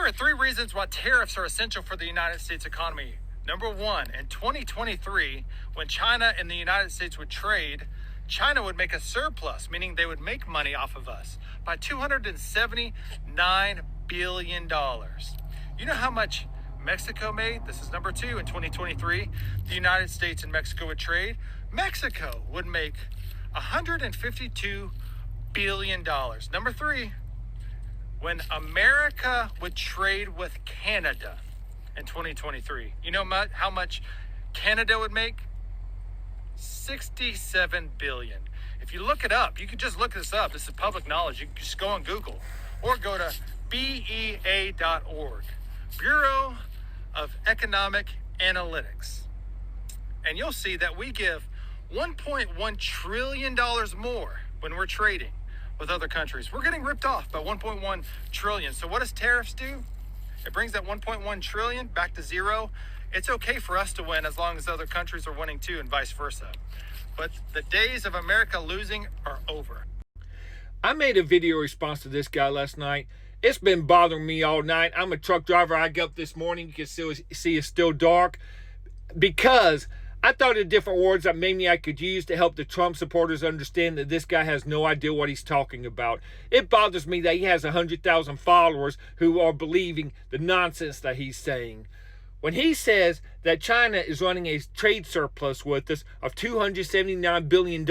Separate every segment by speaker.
Speaker 1: Here are 3 reasons why tariffs are essential for the United States economy. Number 1, in 2023, when China and the United States would trade, China would make a surplus, meaning they would make money off of us, by $279 billion. You know how much Mexico made? This is number 2. In 2023, the United States and Mexico would trade. Mexico would make $152 billion. Number 3, when America would trade with Canada in 2023, you know how much Canada would make? $67 billion. If you look it up, you can just look this up. This is public knowledge. You can just go on Google or go to BEA.org, Bureau of Economic Analytics. And you'll see that we give $1.1 trillion more when we're trading with other countries. We're getting ripped off by $1.1 trillion. So what does tariffs do? It brings that $1.1 trillion back to zero. It's okay for us to win as long as other countries are winning too, and vice versa. But the days of America losing are over.
Speaker 2: I made a video response to this guy last night. It's been bothering me all night. I'm a truck driver. I got up this morning. You can still see it's still dark, because I thought of different words that maybe I could use to help the Trump supporters understand that this guy has no idea what he's talking about. It bothers me that he has 100,000 followers who are believing the nonsense that he's saying. When he says that China is running a trade surplus with us of $279 billion,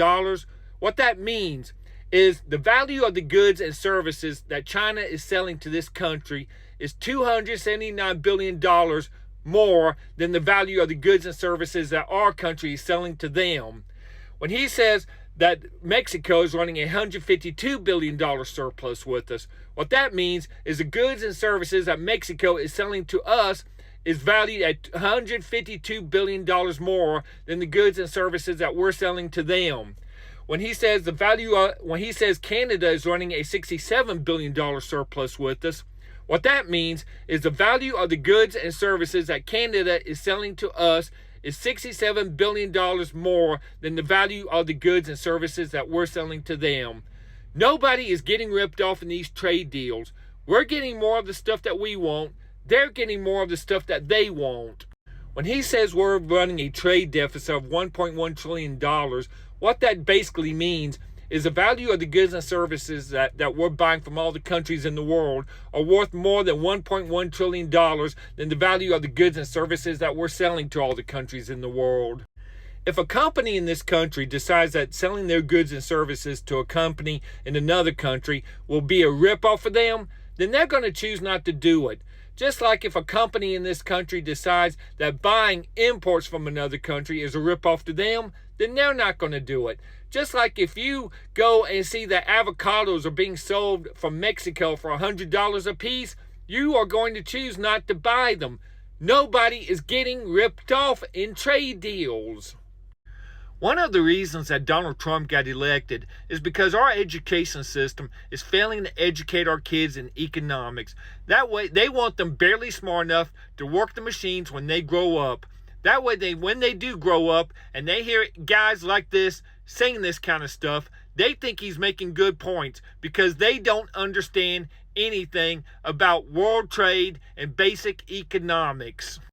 Speaker 2: what that means is the value of the goods and services that China is selling to this country is $279 billion more than the value of the goods and services that our country is selling to them. When he says that Mexico is running a $152 billion surplus with us, what that means is the goods and services that Mexico is selling to us is valued at $152 billion more than the goods and services that we're selling to them. When he says Canada is running a $67 billion surplus with us, what that means is the value of the goods and services that Canada is selling to us is $67 billion more than the value of the goods and services that we're selling to them. Nobody is getting ripped off in these trade deals. We're getting more of the stuff that we want. They're getting more of the stuff that they want. When he says we're running a trade deficit of $1.1 trillion, what that basically means is the value of the goods and services that we're buying from all the countries in the world are worth more than $1.1 trillion than the value of the goods and services that we're selling to all the countries in the world. If a company in this country decides that selling their goods and services to a company in another country will be a ripoff for them, then they're going to choose not to do it. Just like if a company in this country decides that buying imports from another country is a ripoff to them, then they're not going to do it. Just like if you go and see that avocados are being sold from Mexico for $100 a piece, you are going to choose not to buy them. Nobody is getting ripped off in trade deals. One of the reasons that Donald Trump got elected is because our education system is failing to educate our kids in economics. That way, they want them barely smart enough to work the machines when they grow up. That way, when they do grow up and they hear guys like this saying this kind of stuff, they think he's making good points because they don't understand anything about world trade and basic economics.